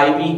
IB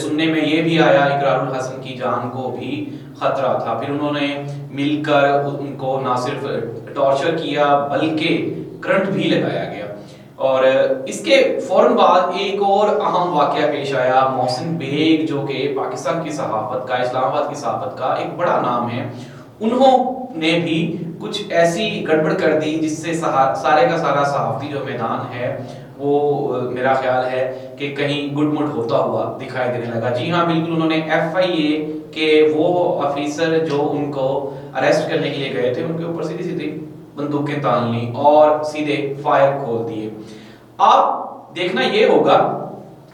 سننے میں یہ بھی آیا اقرار الحسن کی جان کو بھی خطرہ تھا. پھر انہوں نے مل کر ان کو نہ صرف ٹارچر کیا بلکہ کرنٹ بھی لگایا گیا. اور اس کے فوراً بعد ایک اور اہم واقعہ پیش آیا. محسن بیگ جو کہ پاکستان کی صحافت کا، اسلام آباد کی صحافت کا ایک بڑا نام ہے، انہوں نے بھی کچھ ایسی گڑبڑ کر دی جس سے سارے کا سارا صحافتی جو میدان ہے وہ میرا خیال ہے کہ کہیں گڈ مڈ ہوتا ہوا دکھائی دینے لگا. جی ہاں بالکل، انہوں نے ایف آئی اے کے وہ آفیسر جو ان کو اریسٹ کرنے کے لیے گئے تھے ان کے اوپر سیدھی سیدھی بندوقیں تان لی اور سیدھے فائر کھول دیے. آپ دیکھنا یہ ہوگا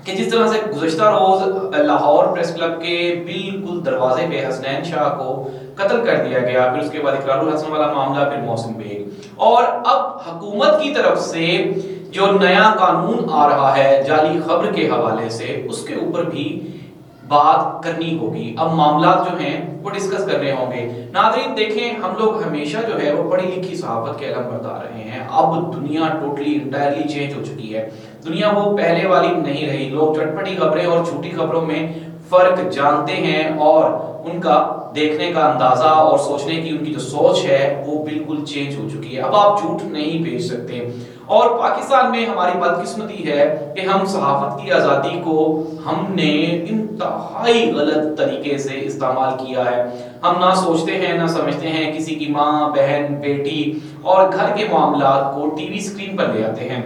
کہ جس طرح سے گزشتہ روز لاہور پریس کلب کے بالکل دروازے پہ حسنین شاہ کو قتل کر دیا گیا، پھر اس کے بعد اقرار الحسن والا معاملہ، پھر محسن بیگ، اور اب حکومت کی طرف سے جو نیا قانون آ رہا ہے جعلی خبر کے حوالے سے، اس کے اوپر بھی بات کرنی ہوگی. اب معاملات جو ہیں وہ ڈسکس کرنے ہوں گے. ناظرین دیکھیں، ہم لوگ ہمیشہ جو ہے وہ پڑھی لکھی صحافت کے علم بردار رہے ہیں. اب دنیا ٹوٹلی انٹائرلی چینج ہو چکی ہے. دنیا وہ پہلے والی نہیں رہی. لوگ چٹپٹی خبریں اور جھوٹی خبروں میں فرق جانتے ہیں اور ان کا دیکھنے کا اندازہ اور سوچنے کی ان کی جو سوچ ہے وہ بالکل چینج ہو چکی ہے. اب آپ جھوٹ نہیں بھیج سکتے. اور پاکستان میں ہماری بدقسمتی ہے کہ ہم صحافت کی آزادی کو ہم نے انتہائی غلط طریقے سے استعمال کیا ہے. ہم نہ سوچتے ہیں نہ سمجھتے ہیں، کسی کی ماں، بہن، بیٹی اور گھر کے معاملات کو ٹی وی سکرین پر لے آتے ہیں.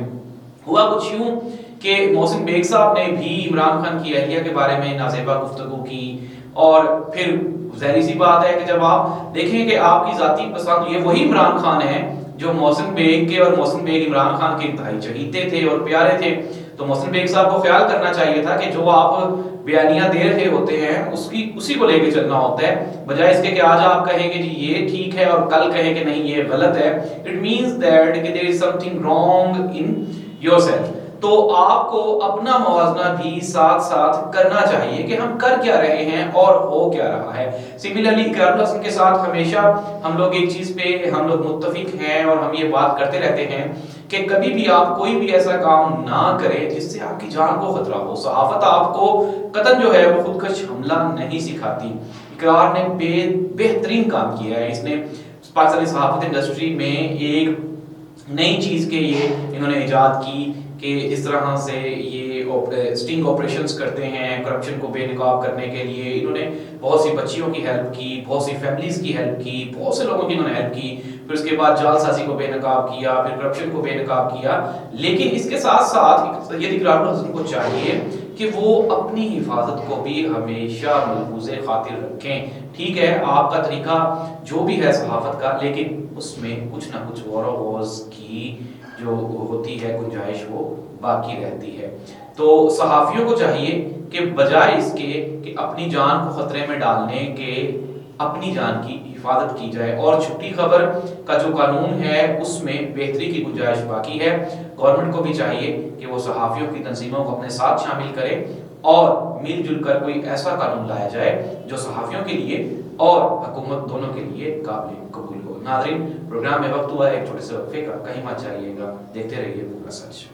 ہوا کچھ یوں کہ محسن بیگ صاحب نے بھی عمران خان کی اہلیہ کے بارے میں نازیبا گفتگو کی، اور پھر ظاہری سی بات ہے کہ جب آپ دیکھیں کہ آپ کی ذاتی پسند، یہ وہی عمران خان ہے جو محسن بیگ کے، اور محسن بیگ عمران خان کے انتہائی چہیتے تھے اور پیارے تھے. تو محسن بیگ صاحب کو خیال کرنا چاہیے تھا کہ جو آپ بیانیہ دے رہے ہوتے ہیں اسی کو لے کے چلنا ہوتا ہے، بجائے اس کے کہ آج آپ کہیں کہ جی یہ ٹھیک ہے اور کل کہیں کہ نہیں یہ غلط ہے. اٹ مینز دیٹ کہ there is something wrong in yourself. تو آپ کو اپنا موازنہ بھی ساتھ ساتھ کرنا چاہیے کہ ہم کر کیا رہے ہیں اور ہو کیا رہا ہے. سملرلی اقرار الحسن کے ساتھ ہمیشہ ہم لوگ ایک چیز پہ ہم لوگ متفق ہیں اور ہم یہ بات کرتے رہتے ہیں کہ کبھی بھی آپ کوئی بھی ایسا کام نہ کریں جس سے آپ کی جان کو خطرہ ہو. صحافت آپ کو قطعاً جو ہے وہ خودکش حملہ نہیں سکھاتی. اقرار نے بہترین کام کیا ہے. اس نے پاکستانی صحافت انڈسٹری میں ایک نئی چیز کے یہ انہوں نے ایجاد کی کہ جس طرح سے یہ سٹنگ آپریشنز کرتے ہیں کرپشن کو بے نقاب کرنے کے لیے. انہوں نے بہت سی بچیوں کی ہیلپ کی، بہت سی فیملیز کی ہیلپ کی، بہت سے لوگوں کی انہوں نے ہیلپ کی. پھر اس کے بعد جال سازی کو بے نقاب کیا، پھر کرپشن کو بے نقاب کیا. لیکن اس کے ساتھ ساتھ سید اقرار الحسن کو چاہیے کہ وہ اپنی حفاظت کو بھی ہمیشہ ملحوظ خاطر رکھیں. ٹھیک ہے آپ کا طریقہ جو بھی ہے صحافت کا، لیکن اس میں کچھ نہ کچھ غور و خوض کی جو ہوتی ہے گنجائش وہ باقی رہتی ہے. تو صحافیوں کو چاہیے کہ بجائے اس کے کہ اپنی جان کو خطرے میں ڈالنے کے اپنی جان کی حفاظت کی جائے. اور چھٹی خبر کا جو قانون ہے اس میں بہتری کی گنجائش باقی ہے. گورنمنٹ کو بھی چاہیے کہ وہ صحافیوں کی تنظیموں کو اپنے ساتھ شامل کرے اور مل جل کر کوئی ایسا قانون لایا جائے جو صحافیوں کے لیے اور حکومت دونوں کے لیے قابل قبول ہو. ناظرین پروگرام میں وقت ہوا ہے ایک چھوٹے سے وقفے کا، کہیں مت جائیے گا، دیکھتے رہیے پورا سچ.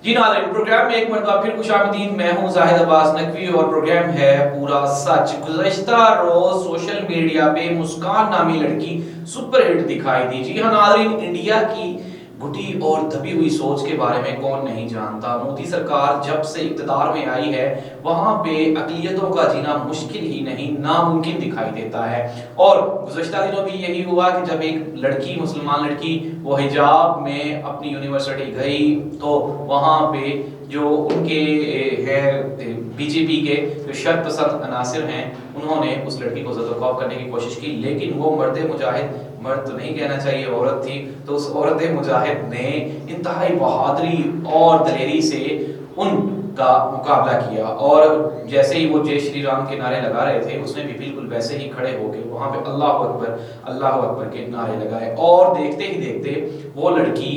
جی ناظرین پروگرام میں ایک مرتبہ پھر خوش آمدید. میں ہوں زاہد عباس نقوی اور پروگرام ہے پورا سچ. گزشتہ روز سوشل میڈیا پہ مسکان نامی لڑکی سپر ہٹ دکھائی دی. جی ہاں ناظرین، انڈیا کی گھٹی اور دبی ہوئی سوچ کے بارے میں کون نہیں جانتا. مودی سرکار جب سے اقتدار میں آئی ہے وہاں پہ اقلیتوں کا جینا مشکل ہی نہیں ناممکن دکھائی دیتا ہے. اور گزشتہ دنوں بھی یہی ہوا کہ جب ایک لڑکی، مسلمان لڑکی، وہ حجاب میں اپنی یونیورسٹی گئی تو وہاں پہ جو ان کے ہے بی جے پی کے جو شرط پسند عناصر ہیں انہوں نے اس لڑکی کو زد و خوف کرنے کی کوشش کی. لیکن وہ مرد مجاہد، مرد تو نہیں کہنا چاہیے، عورت تھی، تو اس عورت مجاہد نے انتہائی بہادری اور دلیری سے ان کا مقابلہ کیا. اور جیسے ہی وہ جے شری رام کے نعرے لگا رہے تھے اس نے بھی بالکل ویسے ہی کھڑے ہو کے وہاں پہ اللہ اکبر کے نعرے لگائے. اور دیکھتے ہی دیکھتے وہ لڑکی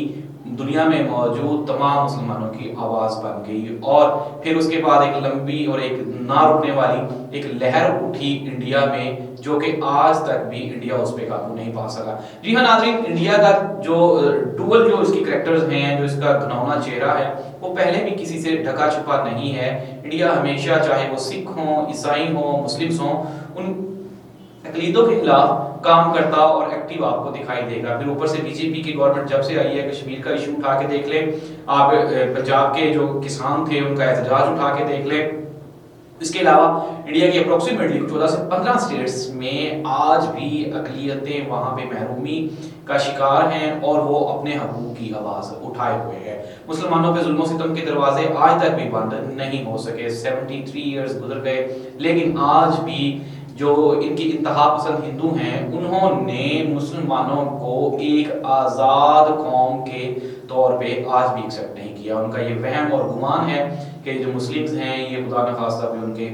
دنیا میں موجود تمام مسلمانوں کی آواز بن گئی، اور پھر اس کے بعد ایک لمبی اور ایک نہ رکنے والی ایک لہر اٹھی انڈیا میں، جو کہ آج تک بھی انڈیا اس پہ قابو نہیں پا سکا۔ جی ہاں ناظرین، انڈیا کا جو ڈوئل جو اس کی کریکٹرز ہیں، جو اس کا گھناؤنا چہرہ ہے، وہ پہلے بھی کسی سے ڈھکا چھپا نہیں ہے۔ انڈیا ہمیشہ، چاہے وہ سکھ ہوں، عیسائی ہوں، مسلمز ہوں، ان اقلیتوں کے خلاف کام کرتا اور ایکٹیو آپ کو دکھائی دے گا۔ پھر اوپر سے بی جے پی کی گورنمنٹ جب سے آئی ہے، کشمیر کا ایشو اٹھا کے دیکھ لیں آپ، پنجاب کے جو کسان تھے ان کا احتجاج اٹھا کے دیکھ لیں، اس کے علاوہ انڈیا کی اپروکسیمیٹلی 14 سے 15 سٹیٹس میں آج بھی اقلیتیں وہاں پہ محرومی کا شکار ہیں، اور وہ اپنے حقوق کی آواز اٹھائے ہوئے ہیں۔ مسلمانوں پہ ظلم و ستم کے دروازے آج تک بھی بند نہیں ہو سکے۔ 73 ایئرز گزر گئے، لیکن آج بھی جو ان کی انتہا پسند ہندو ہیں، انہوں نے مسلمانوں کو ایک آزاد قوم کے طور پہ آج بھی ایکسیپٹ نہیں کیا۔ ان کا یہ وہم اور گمان ہے کہ جو مسلمز ہیں یہ خدا نخواستہ بھی ان کے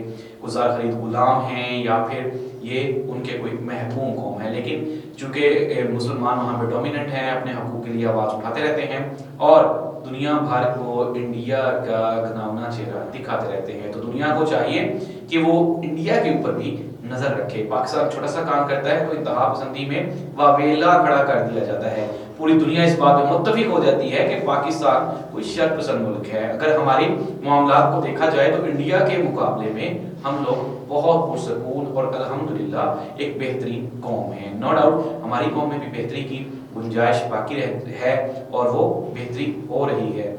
گزار خرید غلام ہیں، یا پھر یہ ان کے کوئی محکوم قوم ہے، لیکن چونکہ مسلمان وہاں پہ ڈومیننٹ ہیں، اپنے حقوق کے لیے آواز اٹھاتے رہتے ہیں اور دنیا بھر کو انڈیا کا گھناؤنا چہرہ دکھاتے رہتے ہیں، تو دنیا کو چاہیے کہ وہ انڈیا کے اوپر بھی نظر رکھے۔ پاکستان چھوٹا سا کام کرتا ہے تو انتہا پسندی میں واویلا کھڑا کر دیا جاتا ہے۔ پوری دنیا اس بات میں متفق ہو جاتی ہے کہ پاکستان کوئی شر پسند ملک ہے۔ اگر ہماری معاملات کو دیکھا جائے تو انڈیا کے مقابلے میں ہم لوگ بہت پرسکون اور الحمدللہ ایک بہترین قوم ہیں۔ نو ڈاؤٹ ہماری قوم میں بھی بہتری کی گنجائش باقی ہے اور وہ بہتری ہو رہی ہے،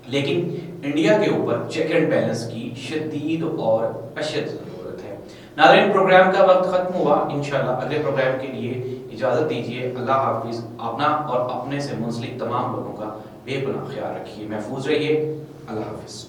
لیکن انڈیا کے اوپر چیک اینڈ بیلنس کی شدید اور اشد ضرورت ہے۔ ناظرین، پروگرام کا وقت ختم ہوا، انشاءاللہ اگلے پروگرام کے لیے اجازت دیجیے۔ اللہ حافظ۔ اپنا اور اپنے سے منسلک تمام لوگوں کا بے پناہ خیال رکھیے، محفوظ رہیے۔ اللہ حافظ۔